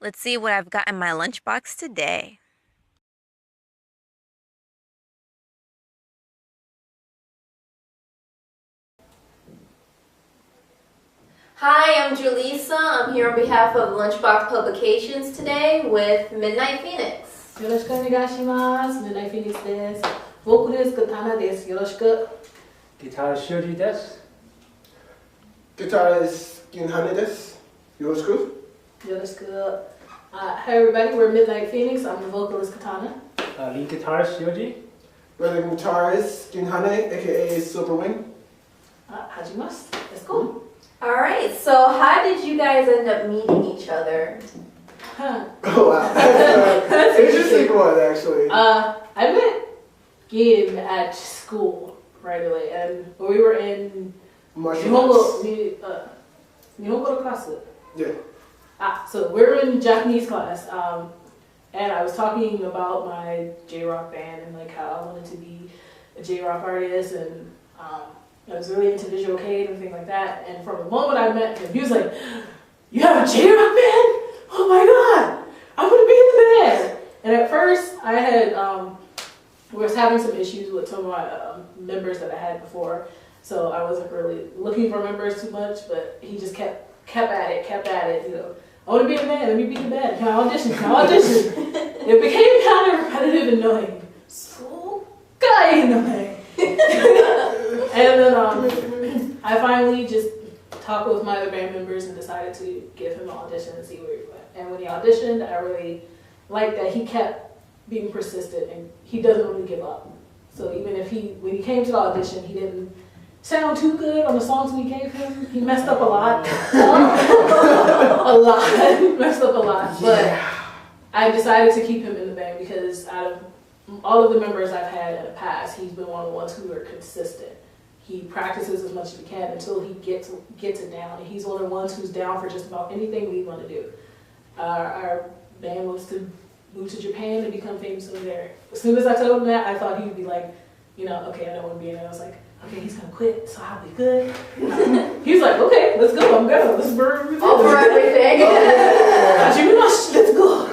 Let's see what I've got in my lunchbox today. Hi, I'm Julissa. I'm here on behalf of Lunchbox Publications today with Midnight Phoenix. よろしくお願いします。Midnight Phoenix です。ボーカルです。Katana です。よろしく。Guitar Shoji desu. Guitarist Ginhane desu. Yoroshiku. よろしく。Hi everybody, we're Midnight Phoenix. I'm the vocalist Katana. Lead guitarist Yoji. Rhythm guitarist Ginhane, aka Silverwing. 始めます。Let's go. Alright, so how did you guys end up meeting each other? Oh wow. That's an interesting one actually. I met Gin at school right away, and we were in Martial Nihongo class. Yeah. So we were in Japanese class, and I was talking about my J-rock band and like how I wanted to be a J-rock artist, and I was really into Visual K and everything like that. And from the moment I met him, he was like, "You have a J-rock band? Oh my god, I want to be in the band!" And at first, I had was having some issues with some of my members that I had before, so I wasn't really looking for members too much. But he just kept at it. You know, I want to be in the band. Let me be in the band. Can I audition? Can I audition? It became kind of repetitive and annoying. So annoying. And then I finally just talked with my other band members and decided to give him an audition and see where he went. And when he auditioned, I really liked that he kept being persistent and he doesn't really give up. So even if when he came to the audition, he didn't sound too good on the songs we gave him. He messed up a lot. Messed up a lot. But I decided to keep him in the band because out of all of the members I've had in the past, he's been one of the ones who are consistent. He practices as much as he can until he gets it down. And he's one of the ones who's down for just about anything we want to do. Our band wants to move to Japan and become famous over there. As soon as I told him that, I thought he would be like, you know, okay, I don't want to be in it. I was like, okay, he's going to quit, so I'll be good. He was like, okay, let's go, I'm good. Let's burn All for everything. Let's go.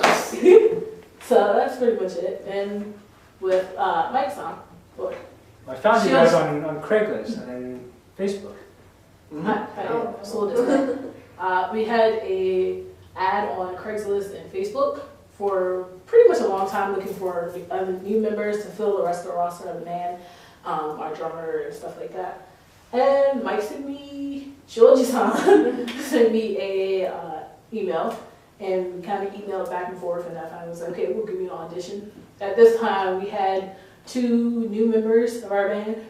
So that's pretty much it. And with Mike's song, I found you guys on Craigslist and then Facebook. We had a ad on Craigslist and Facebook for pretty much a long time, looking for new members to fill the rest of the roster of the band, our drummer and stuff like that. And Mike sent me, Shoji-san sent me a email, and we kind of emailed back and forth, and I finally was like, okay, we'll give you an audition. At this time, we had 2 new members of our band,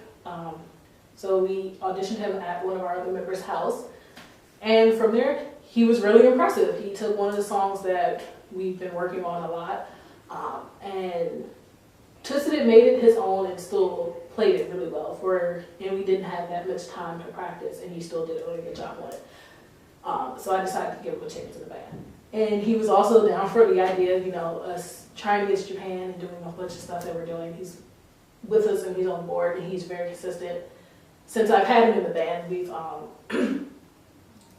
so we auditioned him at one of our other members' house, and from there, he was really impressive. He took one of the songs that we've been working on a lot, and twisted it, made it his own, and still played it really well. And we didn't have that much time to practice, and he still did a really good job on it. So I decided to give him a chance in the band. And he was also down for the idea of, you know, us trying to get to Japan and doing a bunch of stuff that we're doing. He's with us and he's on board, and he's very consistent. Since I've had him in the band, we've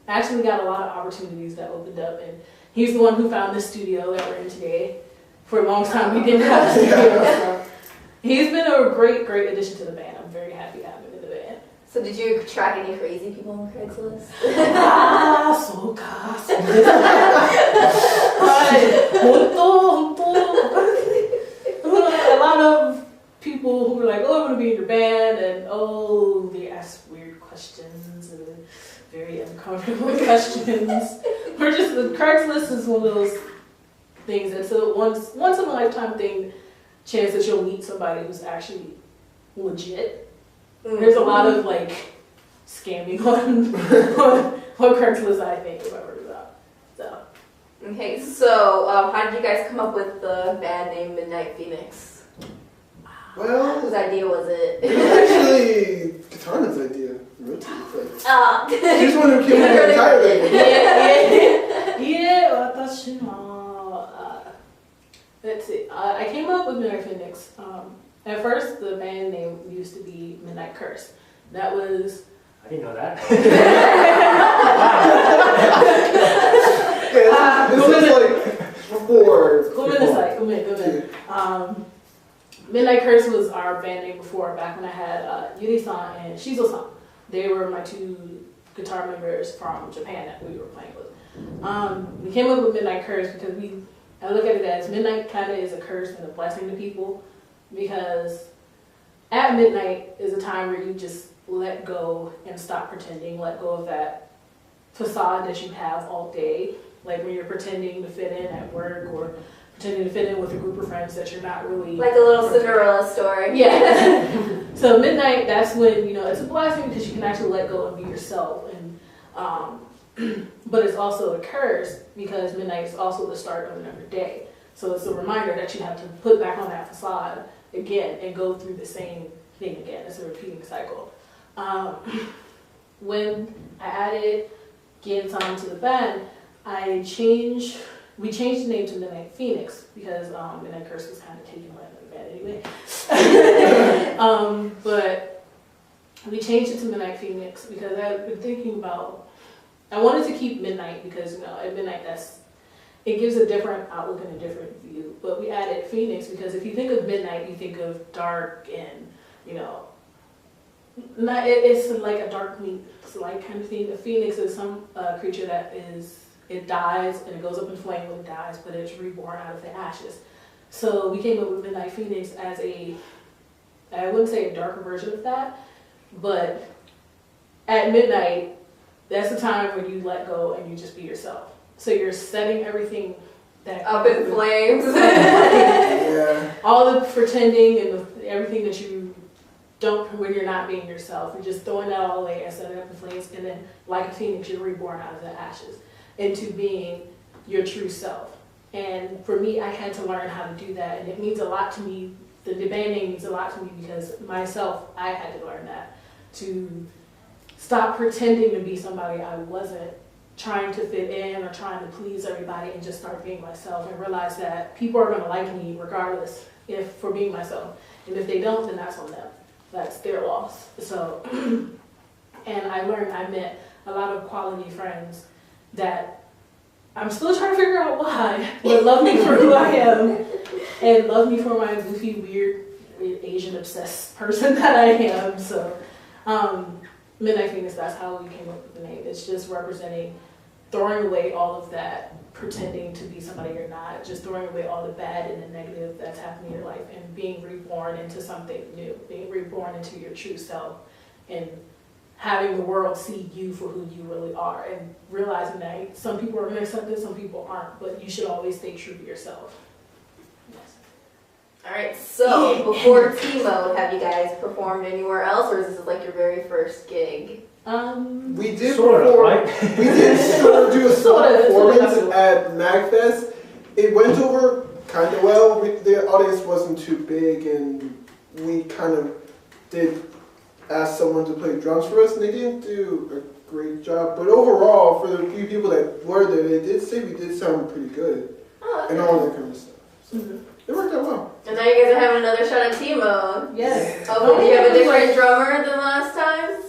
actually got a lot of opportunities that opened up, and he's the one who found this studio that we're in today. For a long time, we didn't have a studio, so he's been a great addition to the band. I'm very happy to have him in the band. So did you track any crazy people on Craigslist? A lot of people who were like, oh, I want to be in your band, and oh, they ask weird questions and very uncomfortable questions. We're just, the Craigslist is one of those things that's a once in a lifetime thing, chance that you'll meet somebody who's actually legit. There's a lot of like scamming on Craigslist, I think, if I heard about. So. Okay, so how did you guys come up with the band name Midnight Phoenix? Well, whose idea was it? It was actually Katana's idea. Really? She's the one who came up with the entire thing. Let's see. I came up with Midnight Phoenix. At first, the band name used to be Midnight Curse. That was... I didn't know that. This is like Midnight Curse was our band name before, back when I had Yuri-san and Shizo-san. They were my two guitar members from Japan that we were playing with. We came up with Midnight Curse because I look at it as midnight kind of is a curse and a blessing to people, because at midnight is a time where you just let go and stop pretending, let go of that facade that you have all day, like when you're pretending to fit in at work or pretending to fit in with a group of friends that you're not really. Like a little Cinderella story. Yeah. So midnight, that's when, it's a blessing because you can actually let go and be yourself. And but it's also a curse because midnight is also the start of another day. So it's a reminder that you have to put back on that facade again and go through the same thing again. It's a repeating cycle. When I added Gian-san to the band, we changed the name to Midnight Phoenix because Midnight Curse was kind of taken by another band anyway. But we changed it to Midnight Phoenix because I've been thinking about, I wanted to keep midnight because at midnight it gives a different outlook and a different view. But we added Phoenix because if you think of midnight, you think of dark and it's like a dark meat light kind of thing. A phoenix is some creature that it dies and it goes up in flame when it dies, but it's reborn out of the ashes. So we came up with Midnight Phoenix as I wouldn't say a darker version of that, but at midnight, that's the time when you let go and you just be yourself. So you're setting everything that up in flames. Yeah. All the pretending and everything that you don't when you're not being yourself. You're just throwing that all away and setting up in flames, and then like a phoenix, you're reborn out of the ashes into being your true self. And for me, I had to learn how to do that, and it means a lot to me. The band name means a lot to me because myself, I had to learn that, to stop pretending to be somebody I wasn't, trying to fit in or trying to please everybody, and just start being myself and realize that people are going to like me regardless for being myself. And if they don't, then that's on them. That's their loss. So, and I met a lot of quality friends that I'm still trying to figure out why, but love me for who I am and love me for my goofy, weird, Asian obsessed person that I am. So, Midnight Phoenix, that's how we came up with the name. It's just representing throwing away all of that pretending to be somebody you're not, just throwing away all the bad and the negative that's happening in your life and being reborn into something new, being reborn into your true self and having the world see you for who you really are and realizing that some people are going to accept it, some people aren't, but you should always stay true to yourself. Yes. All right, so before Tmode, have you guys performed anywhere else, or is this like your very first gig? We did sort of, right? We did sort of do a small performance at MagFest. It went over kind of well. The audience wasn't too big, and we kind of did ask someone to play drums for us, and they didn't do a great job. But overall, for the few people that were there, they did say we did sound pretty good, and all that kind of stuff. So it worked out well. And now you guys are having another shot at Tmode. Yes. Oh, do you have a different drummer than last time?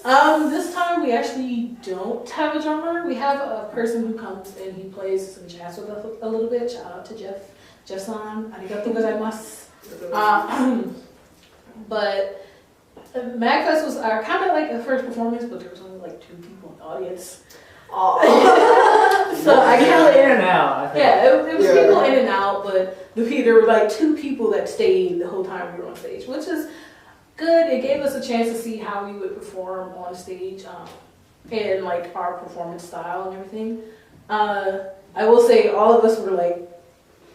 This time we actually don't have a drummer. We have a person who comes and he plays some jazz with us a little bit. Shout out to Jeff. Jeff-san, arigatou gozaimasu. But MagFest was our kind of like a first performance, but there was only like 2 people in the audience. So I People kind of in and out, I think. yeah, it was people in and out, but there were like 2 people that stayed the whole time we were on stage, which is good. It gave us a chance to see how we would perform on stage and like our performance style and everything. I will say all of us were like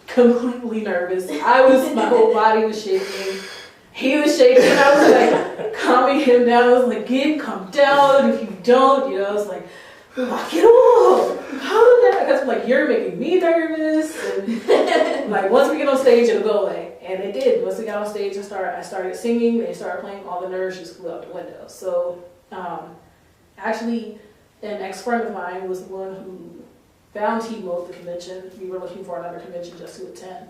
completely nervous. My whole body was shaking. He was shaking, and I was like calming him down. I was like, calm down. If you don't, I was like, knock it off. Calm down. Because I'm like, you're making me nervous. And like, once we get on stage, it'll go away. And it did. Once we got on stage, I started singing. They started playing. All the nerves just flew out the window. So, actually, an ex-friend of mine was the one who found Tmode, the convention. We were looking for another convention just to attend.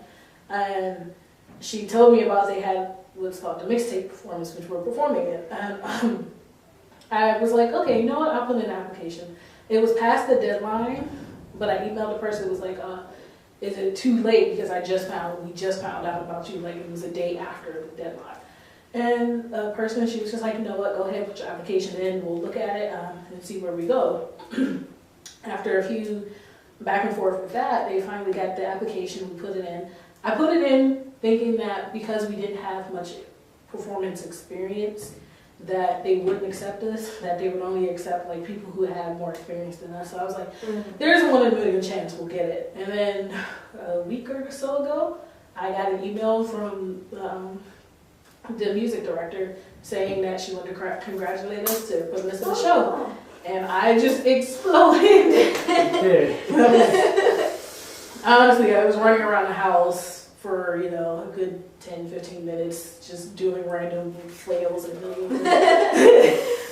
And she told me about they had what's called the mixtape performance, which we're performing it. And I was like, okay, you know what? I'll put in an application. It was past the deadline, but I emailed the person. It was like, is it too late? Because we just found out about you, like it was a day after the deadline. And the person, she was just like, you know what, go ahead, put your application in, we'll look at it and see where we go. After a few back and forth with that, they finally got the application, we put it in. I put it in thinking that because we didn't have much performance experience, that they wouldn't accept us, that they would only accept like people who had more experience than us. So I was like, there's a 1 in a million chance we'll get it. And then a week or so ago, I got an email from the music director saying that she wanted to congratulate us to putting us in the show. And I just exploded. Honestly, I was running around the house for, a good 10-15 minutes just doing random flails and moves.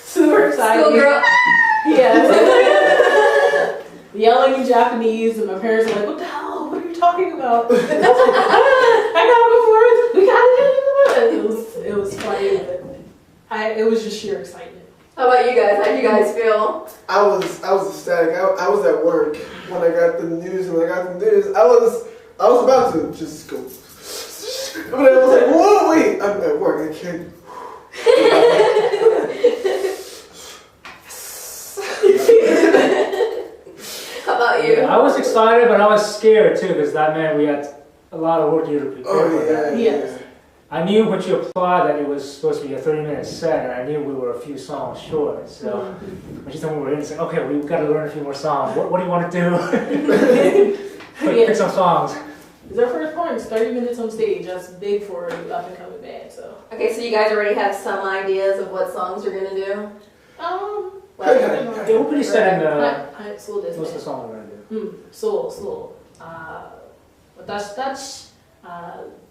Super excited. Schoolgirl. Yeah. Yelling in Japanese, and my parents were like, what the hell? What are you talking about? And I was like, I got it before. We got it. It was funny, but it was just sheer excitement. How about you guys? How do you guys feel? I was ecstatic. I was at work when I got the news. I was about to just go. But I was like, whoa, wait, I'm at work. I can't. How about you? I was excited, but I was scared too, because that meant we had a lot of work to do to prepare for that. Yes. I knew when you applied that it was supposed to be a 30-minute set, and I knew we were a few songs short. So when she told me we were in, I said, okay, we've got to learn a few more songs. What do you want to do? Pick some songs. It's our first performance, 30 minutes on stage. That's big for an up-and-coming band. So. Okay, so you guys already have some ideas of what songs you're gonna do? Yeah, we're pretty set in most of the songs we're going to do. そう。私たち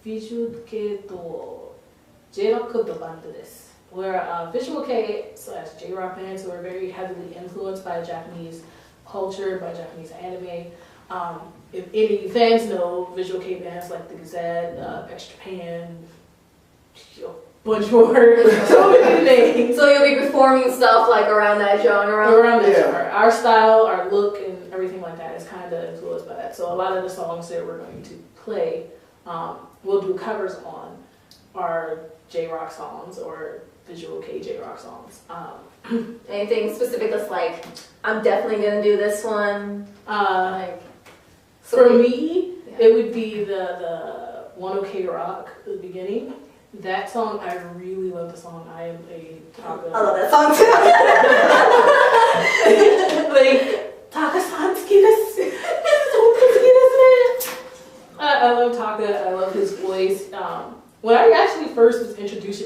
ビジュアル系と J-Rock のバンドです。We're a visual K/J-Rock band, so we're very heavily influenced by Japanese culture, by Japanese anime. If any fans know visual K bands like the Gazette, X Japan, a bunch more, so many names. So you'll be performing stuff like around that genre? Around that genre. Our style, our look, and everything like that is kind of influenced by that. So a lot of the songs that we're going to play, we'll do covers on are J-Rock songs or visual K J-Rock songs. Anything specific that's like, I'm definitely gonna do this one? For me, it would be the One OK Rock at the beginning. That song, I really love the song. I am a Taka. I love that song too. Like, Taka-san, tsuki desu. Tsuki desu. I love Taka. I love his voice. When I actually first was introduced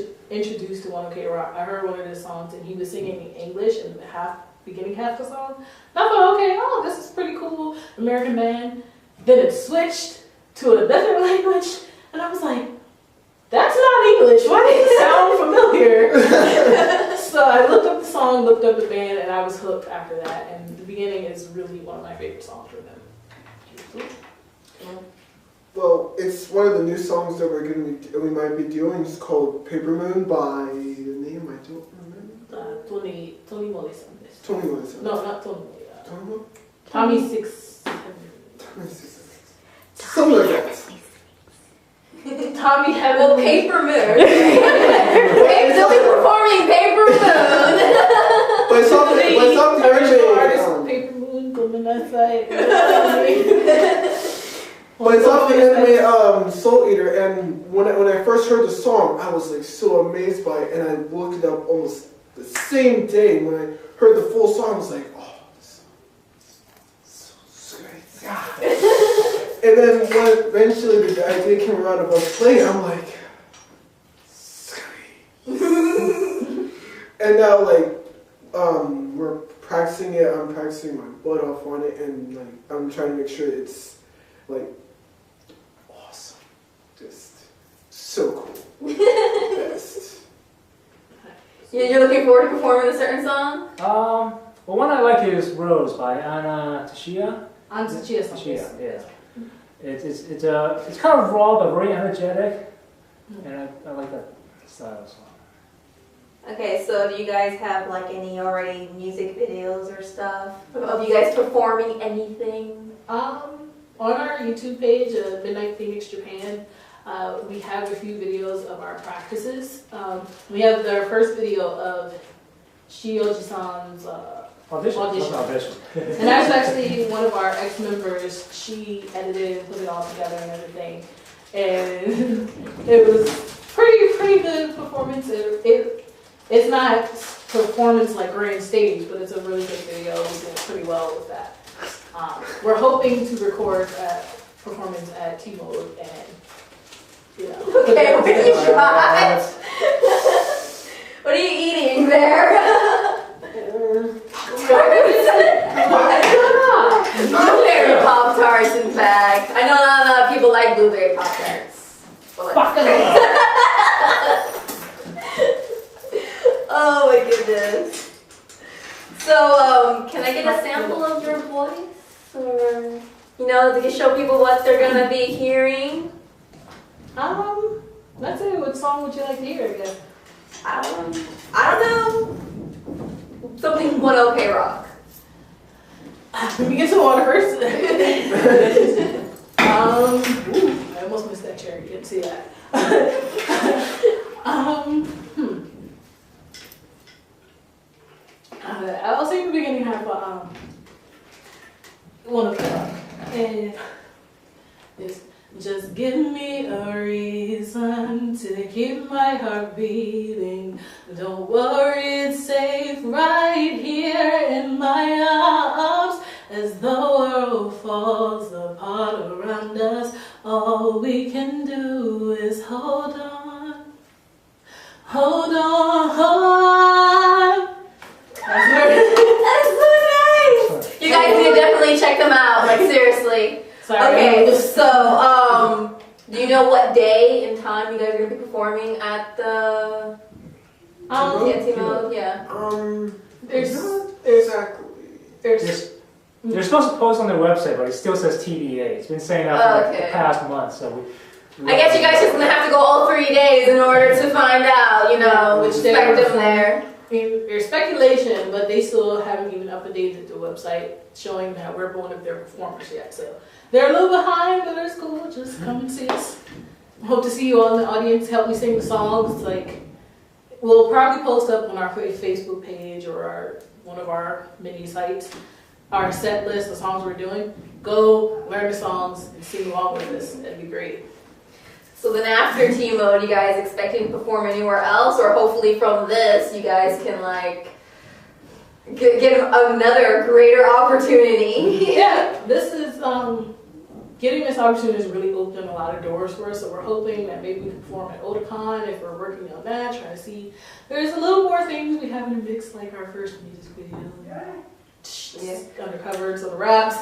to One OK Rock, I heard one of his songs and he was singing in English in the beginning half of the song. And I thought, okay, this is pretty cool, American band. Then it switched to a different language, and I was like, that's not English. Why does it sound familiar? So I looked up the song, looked up the band, and I was hooked after that. And the beginning is really one of my favorite songs for them. Well, it's one of the new songs that we might be doing. It's called Paper Moon by the name I don't remember. Tmode. Tony. No, not Tmode. Tommy? Tommy 6. Something like that. Tommy Heaven. Well, Paper Moon. They'll be performing Paper Moon. But it's off the original anime. artist, Paper Moon, Gomenasai. But it's off the anime Soul Eater, and when I first heard the song, I was like so amazed by it, and I looked it up almost the same day. When I heard the full song, I was like, oh, this song is so great. God. And then when eventually the idea came around of us playing, I'm like, and now we're practicing it. I'm practicing my butt off on it, and like I'm trying to make sure it's like awesome, just so cool, best. You're looking forward to performing a certain song? Well, one I like is Rose by Anna Tashia. Yeah. It's kind of raw but very energetic, and I like that style of song. Okay, so do you guys have like any already music videos or stuff? Of you guys performing anything? on our YouTube page, Midnight Phoenix Japan, we have a few videos of our practices. We have our first video of Shioji-san's audition. And that's actually one of our ex-members. She edited and put it all together and everything. And it was pretty good performance. It's not performance like grand stage, but it's a really good video. We did pretty well with that. We're hoping to record a performance at Tmode and, you know. Okay, what are you trying? What are you eating there? Blueberry Pop-Tarts, in fact. I know not a lot of people like blueberry Pop-Tarts. Oh my goodness. So, can I get a sample of your voice? Or, you know, to show people what they're going to be hearing? That's it. What song would you like to hear, I guess? I don't know. Something one OK rock. Let me get some water first. I almost missed that cherry. You didn't see that. I'll say in the beginning have one OK rock. And it's just give me a reason to keep my heart beating. Don't worry, it's safe right here in my arms. As the world falls apart around us, all we can do is hold on. Hold on, hold on. That's so nice. You guys need to definitely check them out. Like, seriously. Sorry. Okay, so, do you know what day and time you guys are going to be performing at the Tmode? Yeah. There's Exactly. They're supposed to post on their website, but it still says TBA. It's been saying that for like the past month, so I guess you guys just going to have to go all 3 days in order to find out, you know, which expect them there. I mean, there's speculation, but they still haven't even updated the website showing that we're one of their performers yet. So they're a little behind, but it's cool. Just come and see us. Hope to see you all in the audience. Help me sing the songs. Like, we'll probably post up on our Facebook page or one of our mini sites our set list, the songs we're doing. Go learn the songs and sing along with us. That'd be great. So then after Tmode, you guys expecting to perform anywhere else, or hopefully from this, you guys can like get another greater opportunity? Yeah, this is getting this opportunity has really opened a lot of doors for us. So we're hoping that maybe we can perform at Otakon if we're working on that. Trying to see there's a little more things we have in the mix, like our first music video. Undercover, so the raps.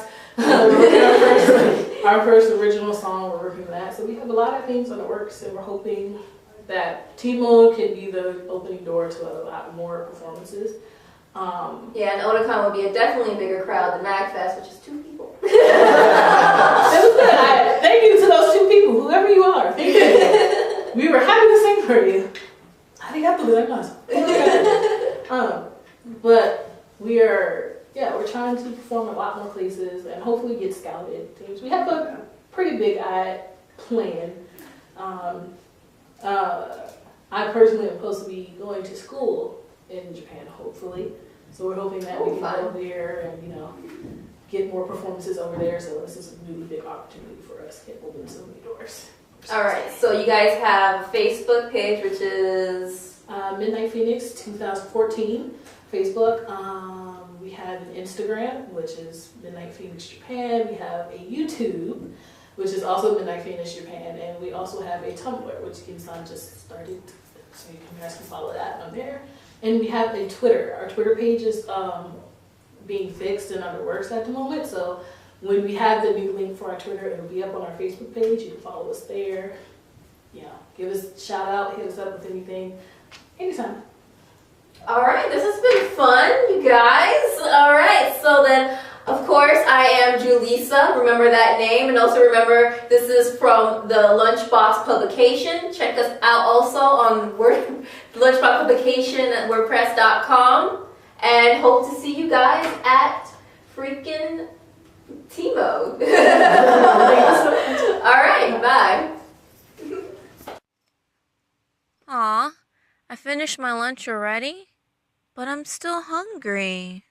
Our first original song, we're working on that. So we have a lot of things on the works, and we're hoping that Tmode can be the opening door to a lot more performances. Yeah, and Otakon would be definitely a bigger crowd than MagFest, which is 2 people. It was good. Thank you to those 2 people, whoever you are. Thank you. We were happy to sing for you. Arigatou gozaimasu. But we're trying to perform a lot more places and hopefully get scouted teams. We have a pretty big plan. I personally am supposed to be going to school in Japan, hopefully. So we're hoping that we can go there and, you know, get more performances over there. So this is a really big opportunity for us to open so many doors. All right, so you guys have a Facebook page, which is Midnight Phoenix 2014 Facebook. We have an Instagram, which is Midnight Phoenix Japan. We have a YouTube, which is also Midnight Phoenix Japan, and we also have a Tumblr, which Kim-san just started, so you guys can follow that on there. And we have a Twitter. Our Twitter page is being fixed and under works at the moment, so when we have the new link for our Twitter, it'll be up on our Facebook page. You can follow us there. You know, give us a shout out, hit us up with anything, anytime. all right. This has been fun, you guys. All right, so then, of course, I am Julissa. Remember that name, and also remember this is from the Lunchbox publication. Check us out also on Lunchbox publication at WordPress.com, and hope to see you guys at freaking Tmode. I finished my lunch already, but I'm still hungry.